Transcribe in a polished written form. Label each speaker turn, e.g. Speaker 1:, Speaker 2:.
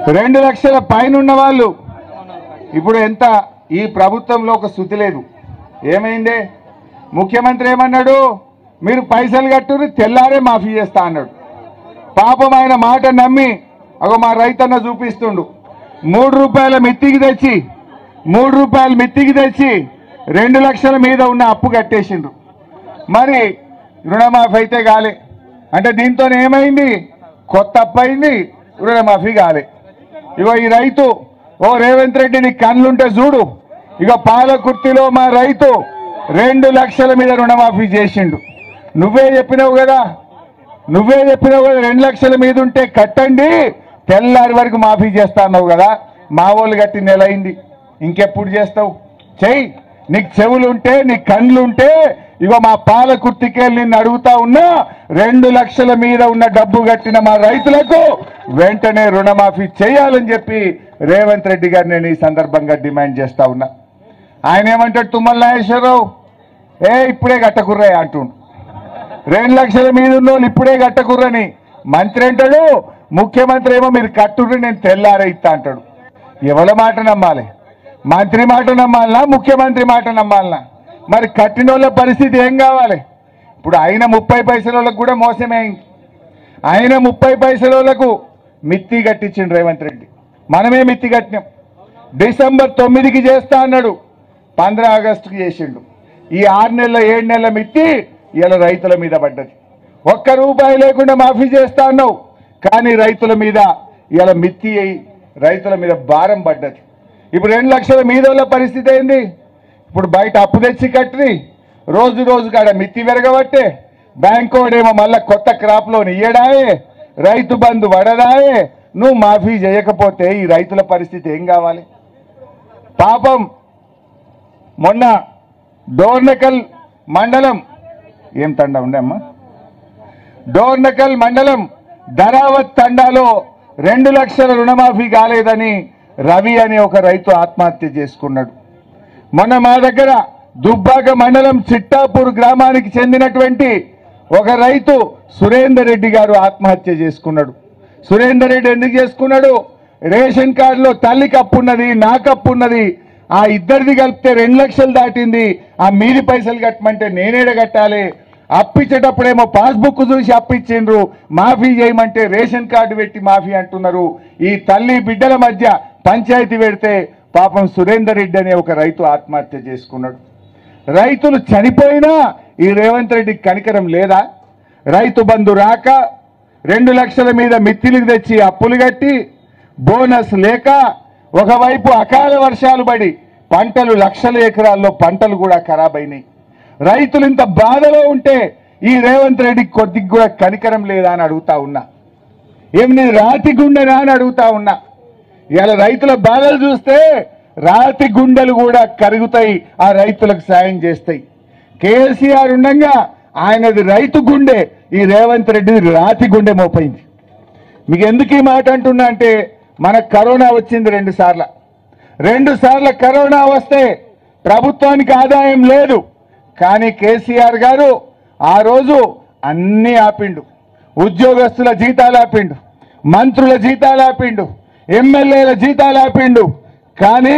Speaker 1: 2 లక్షల పైన ఉన్న వాళ్ళు ఇప్పుడు ఎంత ఈ ప్రభుత్వంలో ఒక శుద్ధి లేదు. ఏమైంది? ముఖ్యమంత్రి ఏమన్నాడు? మీరు పైసలు కట్టుని తెల్లారే మాఫీ చేస్తా అన్నాడు. పాపం ఆయన మాట నమ్మి అగో మా రైతన్న చూపిస్తుండు. 3 రూపాయల మిత్తికి తెచ్చి 2 లక్షల మీద ఉన్న అప్పు కట్టేసిండ్రు. మరి రుణమాఫీ అయితే కాలే. అంటే దీంతో ఏమైంది? కొత్త అప్పు అయింది, రుణమాఫీ కాలే. ఇగో ఈ రైతు, ఓ రేవంత్ రెడ్డి నీ కళ్ళుంటే చూడు, ఇక పాలకుర్తిలో మా రైతు 2 లక్షల మీద రుణమాఫీ చేసిండు. నువ్వే చెప్పినావు కదా 2 లక్షల మీద ఉంటే కట్టండి, తెల్లారి వరకు మాఫీ చేస్తా అన్నావు కదా. మా వాళ్ళు కట్టి నెల అయింది, ఇంకెప్పుడు చేస్తావు? చెయ్యి. నీకు చెవులుంటే, నీ కళ్ళుంటే ఇగో మా పాలకుర్తికే నిన్ను అడుగుతా ఉన్నా, 2 లక్షల మీద ఉన్న డబ్బు కట్టిన మా రైతులకు వెంటనే రుణమాఫీ చేయాలని చెప్పి రేవంత్ రెడ్డి గారు నేను ఈ సందర్భంగా డిమాండ్ చేస్తా ఉన్నా. ఆయన ఏమంటాడు? తుమ్మల నాగేశ్వరరావు ఇప్పుడే కట్టకుర్రా అంటుండు. 2 లక్షల మీద ఉన్న వాళ్ళు ఇప్పుడే కట్టకుర్రని మంత్రి అంటాడు. ముఖ్యమంత్రి ఏమో మీరు కట్టుర్రి నేను తెల్లారే ఇస్తా అంటాడు. ఎవరి మాట నమ్మాలి? మంత్రి మాట నమ్మాలనా, ముఖ్యమంత్రి మాట నమ్మాలనా? మరి కట్టిన వాళ్ళ పరిస్థితి ఏం కావాలి? ఇప్పుడు ఆయన 30 పైసల వాళ్ళకు కూడా మోసమే. ఆయన 30 పైసల వాళ్ళకు మిత్తి కట్టించిండు రేవంత్ రెడ్డి. మనమే మిత్తి కట్టినాం. డిసెంబర్ 9కి చేస్తా అన్నాడు, 15 ఆగస్టుకి చేసిండు. ఈ 6 నెలల 7 నెలల మిత్తి ఇలా రైతుల మీద పడ్డది. 1 రూపాయి లేకుండా మాఫీ చేస్తా అన్నావు, కానీ రైతుల మీద ఇలా మిత్తి అయి రైతుల మీద భారం పడ్డది. ఇప్పుడు 2 లక్షల మీద వాళ్ళ పరిస్థితి ఏంది? ఇప్పుడు బయట అప్పు తెచ్చి కట్టి రోజు కాడ మిత్తి పెరగబట్టే, బ్యాంకు వాడేమో మళ్ళీ కొత్త క్రాప్ లోన్ ఇయ్యడాయే, రైతు బంధు పడదాయే. నువ్వు మాఫీ చేయకపోతే ఈ రైతుల పరిస్థితి ఏం కావాలి? పాపం మొన్న డోర్నకల్ మండలం ఏం తండా ఉండే అమ్మా, డోర్నకల్ మండలం ధరావత్ తండాలో 2 లక్షల రుణమాఫీ కాలేదని రవి అనే ఒక రైతు ఆత్మహత్య చేసుకున్నాడు. మొన్న మా దగ్గర దుబ్బాక మండలం చిట్టాపూర్ గ్రామానికి చెందినటువంటి ఒక రైతు సురేందర్ రెడ్డి గారు ఆత్మహత్య చేసుకున్నాడు. సురేందర్ రెడ్డి ఎందుకు చేసుకున్నాడు? రేషన్ కార్డులో తల్లికి అప్పు ఉన్నది, నాకు అప్పు ఉన్నది, ఆ ఇద్దరిది కలిపితే 2 లక్షలు దాటింది. ఆ మీది పైసలు కట్టమంటే నేనేడ కట్టాలి? అప్పిచ్చేటప్పుడేమో పాస్బుక్ చూసి అప్పిచ్చిండ్రు, మాఫీ చేయమంటే రేషన్ కార్డు పెట్టి మాఫీ అంటున్నారు. ఈ తల్లి బిడ్డల మధ్య పంచాయతీ పెడితే పాపం సురేందర్ రెడ్డి అనే ఒక రైతు ఆత్మహత్య చేసుకున్నాడు. రైతులు చనిపోయినా ఈ రేవంత్ రెడ్డికి కనికరం లేదా? రైతు బంధు రాక 2 లక్షల మీద మిత్తిలకు తెచ్చి అప్పులు కట్టి బోనస్ లేక ఒకవైపు అకాల వర్షాలు పడి పంటలు లక్షల ఎకరాల్లో పంటలు కూడా ఖరాబ్ అయినాయి. రైతులు ఇంత బాధలో ఉంటే ఈ రేవంత్ రెడ్డికి కొద్దిగా కూడా కనికరం లేదా అని అడుగుతా ఉన్నా. ఏమి రాతి గుండెనా అని అడుగుతా ఉన్నా. ఇలా రైతుల బాధలు చూస్తే రాతి గుండెలు కూడా కరుగుతాయి, ఆ రైతులకు సాయం చేస్తాయి. కేసీఆర్ ఉండగా ఆయనది రైతు గుండె, ఈ రేవంత్ రెడ్డిది రాతి గుండె మోపైంది. మీకు ఎందుకు ఈ మాట అంటున్నా అంటే, మనకు కరోనా వచ్చింది 2 సార్లు. 2 సార్లు కరోనా వస్తే ప్రభుత్వానికి ఆదాయం లేదు, కానీ కేసీఆర్ గారు ఆ రోజు అన్నీ ఆపిండు. ఉద్యోగస్తుల జీతాలు ఆపిండు, మంత్రుల జీతాలు ఆపిండు, ఎమ్మెల్యేల జీతాలు ఆపిండు. కానీ